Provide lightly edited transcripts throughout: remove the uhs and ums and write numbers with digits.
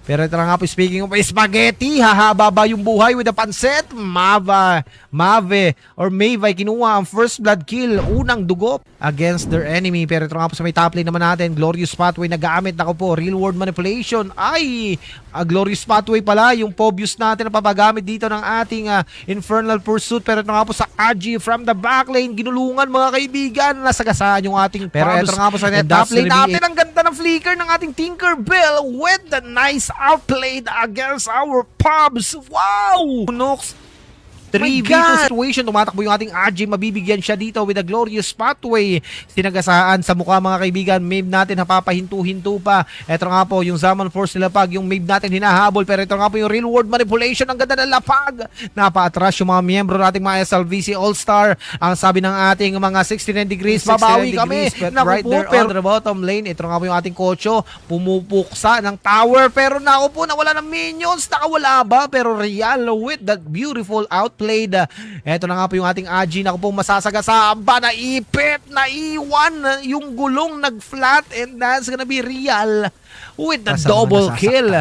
Pero ito na nga po, speaking of spaghetti, hahaba ba yung buhay with the pancet? Mave or Mavay kinuha ang first blood kill, unang dugo against their enemy. Pero ito nga po sa may top lane naman natin, Glorious Pathway na gamit. Ako po, real world manipulation. Ay, Glorious Pathway pala yung Pobius natin na papagamit dito ng ating Infernal Pursuit. Pero ito nga po sa Agi from the back lane, ginulungan mga kaibigan, nasagasaan yung ating Pero ito nga po sa top lane natin, ang ganda ng flicker ng ating Tinkerbell with the nice outplayed against our Pubs. Wow! Nox 3v2 situation, tumatakbo yung ating RJ, mabibigyan siya dito with a Glorious Pathway. Sinagasaan sa mukha mga kaibigan, Maeve natin napapahinto-hinto pa. Ito nga po yung Zaman Force nilapag, yung Maeve natin hinahabol, pero ito nga po yung real world manipulation, ang ganda ng lapag. Napaatras yung mga miyembro nating mga SLVC All-Star. Ang sabi ng ating mga 69 degrees, babawi kami. Right there on the bottom lane, ito nga po yung ating Kocho, pumupuksa ng tower, pero naku po, nawala ng minions, nakawala ba? Pero Real with that beautiful out played. Eto na nga po yung ating Agi na po masasagasaan ba, naipit, naiwan yung gulong, nag-flat, and that's gonna be Real with the double kill.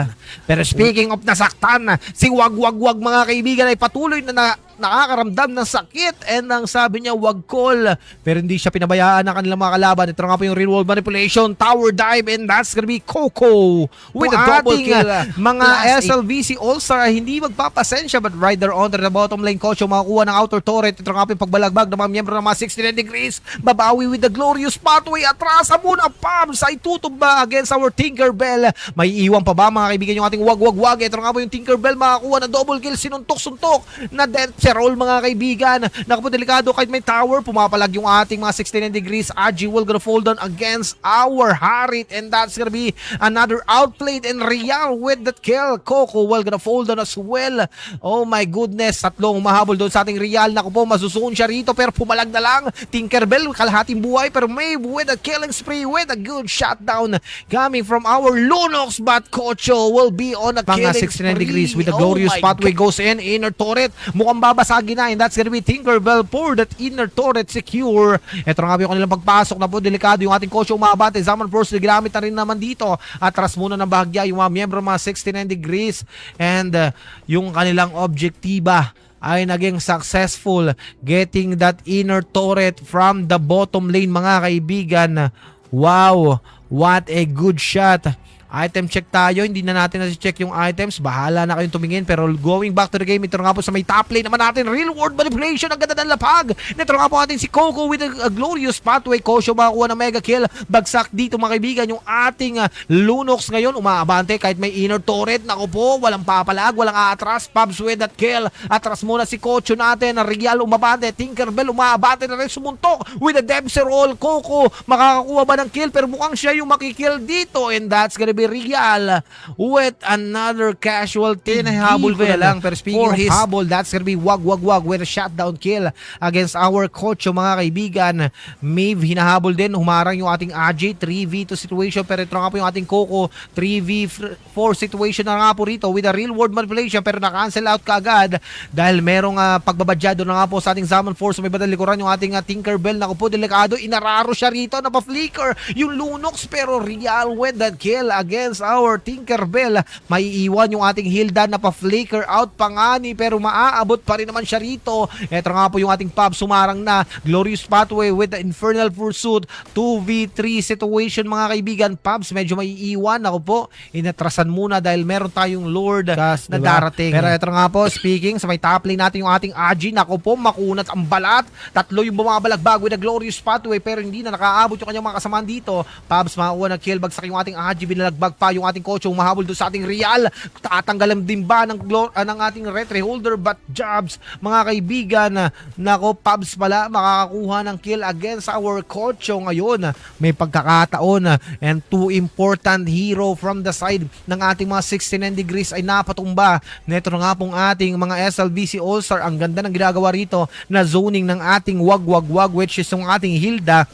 Pero speaking of nasaktan, si Wag mga kaibigan ay patuloy na nakakaramdam ng sakit, and ang sabi niya wag call, pero hindi siya pinabayaan ng kanilang mga kalaban. Ito nga po yung real world manipulation, tower dive, and that's gonna be Coco with a double kill. Mga SLVC All-Star ay hindi magpapasensya, but right there on the bottom lane, Kocho makakuha ng outer turret. Ito nga po yung pagbalagbag ng mga miyembro ng mga 69 degrees, babawi with the Glorious Pathway. Atrasa muna Pubs ay tutumba against our Tinkerbell. May iwan pa ba mga kaibigan yung ating wag. Ito nga po yung Tinkerbell makakuha ng double kill, sinuntok-suntok na death roll mga kaibigan. Naku po, delikado kahit may tower, pumapalag yung ating mga 69 degrees. Agi will gonna fall down against our Harit, and that's gonna be another outplayed and Real with that kill. Coco will gonna fall down as well. Oh my goodness, tatlong mahabol doon sa ating Real. Naku po, masusuon siya rito, pero pumalag na lang. Tinkerbell, kalahating buhay, pero Maeve with a killing spree with a good shutdown coming from our Lunox, but Kocho will be on a killing spree. Mga 69 degrees with the Glorious Pathway goes in, inner turret, mukhang babasagin na, and that's gonna be Tinkerbell for that inner turret secure. Ito nga po yung kanilang pagpasok na po, delikado yung ating Kocho umabate. Zaman Force ginamit na rin naman dito. Atras muna ng bahagya yung mga miyembro mga 69 degrees, and yung kanilang objektiba ay naging successful, getting that inner turret from the bottom lane mga kaibigan. Wow, what a good shot. Item check tayo, hindi na natin na-check yung items, bahala na kayong tumingin. Pero going back to the game, ito nga po sa may top lane naman natin, real world manipulation, ang ganda ng lapag. Ito nga po natin si Coco with a Glorious Pathway. Kocho makakuha ng mega kill, bagsak dito mga kaibigan yung ating Lunox ngayon, umaabante kahit may inner turret. Naku po, walang papalag, walang aatras. Pubs with that kill, atras muna si Kocho natin, Real umabante, Tinkerbell umaabante na rin, sumuntok with a Debser roll. Coco makakakuha ba ng kill, pero mukhang siya yung makikill dito, and that's gonna be Real with another casualty. Habol ko na lang, pero speaking of habol, that's gonna be Wag with a shutdown kill against our Kocho mga kaibigan. Maeve hinahabol din, humarang yung ating AJ, 3v2 situation, pero ito nga po yung ating Coco, 3v4 situation na nga po rito with a real world manipulation, pero na-cancel out kaagad dahil merong pagbabadyado na nga po sa ating Zaman Force. May badalikuran yung ating Tinkerbell. Naku po, delikado, inararo siya rito, napa-flicker yung Lunox, pero Real with that kill against our Tinkerbell. May iwan yung ating Hilda na pa-flicker out pangani, pero maaabot pa rin naman siya rito. Ito nga po yung ating Pub, sumarang na Glorious Pathway with the Infernal Pursuit, 2v3 situation mga kaibigan. Pubs medyo may iwan. Ako po, inatrasan muna dahil meron tayong Lord na darating. Pero ito nga po, speaking sa may top lane natin yung ating Agi. Ako po, makunat ang balat. Tatlo yung bumabalagbag with the Glorious Pathway, pero hindi na nakaabot yung kanyang mga kasamaan dito. Pubs makakuha ng kill, bagsak yung ating Agi, binalagbag pa yung ating Kocho, mahabol doon sa ating Real. Tatanggalan din ba ng ating Retry Holder, but Jobs mga kaibigan. Nako, Pubs pala makakakuha ng kill against our Kocho ngayon. May pagkakataon, and two important hero from the side ng ating mga 69 degrees ay napatumba. Neto na nga pong ating mga SLVC All-Star. Ang ganda ng ginagawa rito na zoning ng ating Wag, which is yung ating Hilda.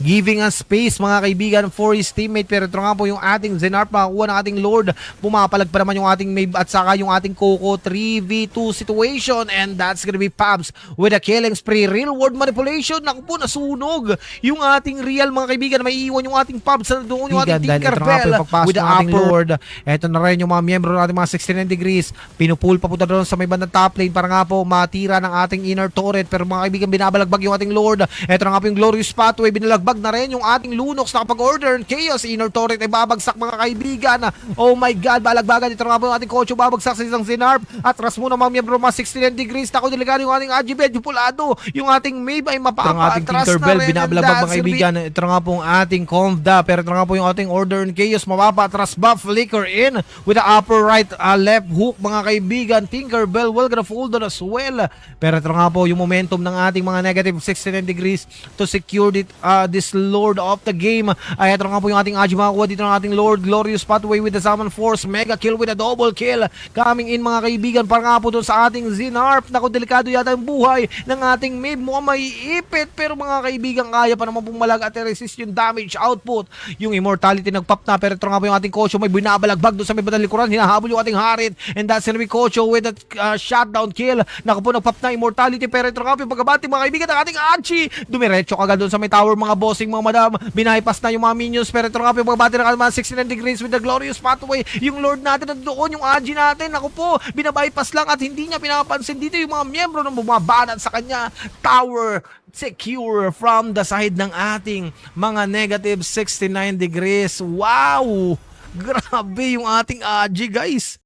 giving us space mga kaibigan for his teammate. Pero ito nga po yung ating Zenarp, makakuha ng ating Lord. Pumapalag pa naman yung ating Maeve at saka yung ating Coco. 3v2 situation, and that's gonna be Pabs with a killing spree. Real world manipulation. Naku po, nasunog yung ating Real mga kaibigan. May iwan yung ating Pabs na doon yung ating Tinkerbell with the upper Lord. Ito na rin yung mga miyembro natin mga 69 degrees. Pinupull pa po doon sa may bandang top lane para nga po matira ng ating inner turret. Pero mga kaibigan, binabalagbag yung ating Lord. Ito na nga po yung Glorious Pathway. Binalagbag na rin yung ating Lunox. Nakapag-order ng Chaos. Inner turret ay babagsak mga kaibigan. Oh my God, balagbagan. Ito na nga po yung ating Kocho. Babagsak sa isang Zenarp. Atras muna mga miyembro mga 69 degrees. Tako delikado yung ating Agibed. Yung pulado. Yung ating Maeve ay mapapa-atras na rin. Binabalabag mga kaibigan. Ito na nga po yung ating Convda. Pero ito na nga po yung ating Order and Chaos. Mapapa-atras ba? Flicker in with the upper right left hook mga kaibigan. Tinkerbell will gonna fold on as well. Pero ito nga po yung momentum ng ating mga negative 69 degrees to secure this Lord of the game. Ay ito nga po yung ating Aji makakuha dito ng ating Lord. Glorious Pathway with the Summon Force. Mega kill with a double kill. Coming in mga kaibigan para nga po doon sa ating Zenarp. Naku, delikado yata yung buhay ng ating Maeve. Mukhang may ipit. Pero mga kaibigan, kaya pa naman pumalag at resist yung damage output. Yung immortality nagpop na. Pero ito nga po yung ating Kocho. May binabalagbag doon sa may bandang likuran. Hinahabol yung ating Harit. And that's gonna be Kocho with that shutdown kill. Naku po, nagpop na immortality. Pero ito nga po yung pagkabati mga kaibigan ng ating Achi. Dumiretso kagad doon sa may tower mga bossing mga madam. Binahypass na yung mga minions. Pero ito nga po yung pagkabati ng mga 69 degrees with the Glorious Pathway. Yung Lord natin nandoon, yung Aji natin. Naku po, binabypass lang at hindi niya pinapansin dito yung mga miyembro ng bumabanat sa kanya. Tower secure from the side ng ating mga negative 69 degrees. Wow! Grabe yung ating Aji, guys.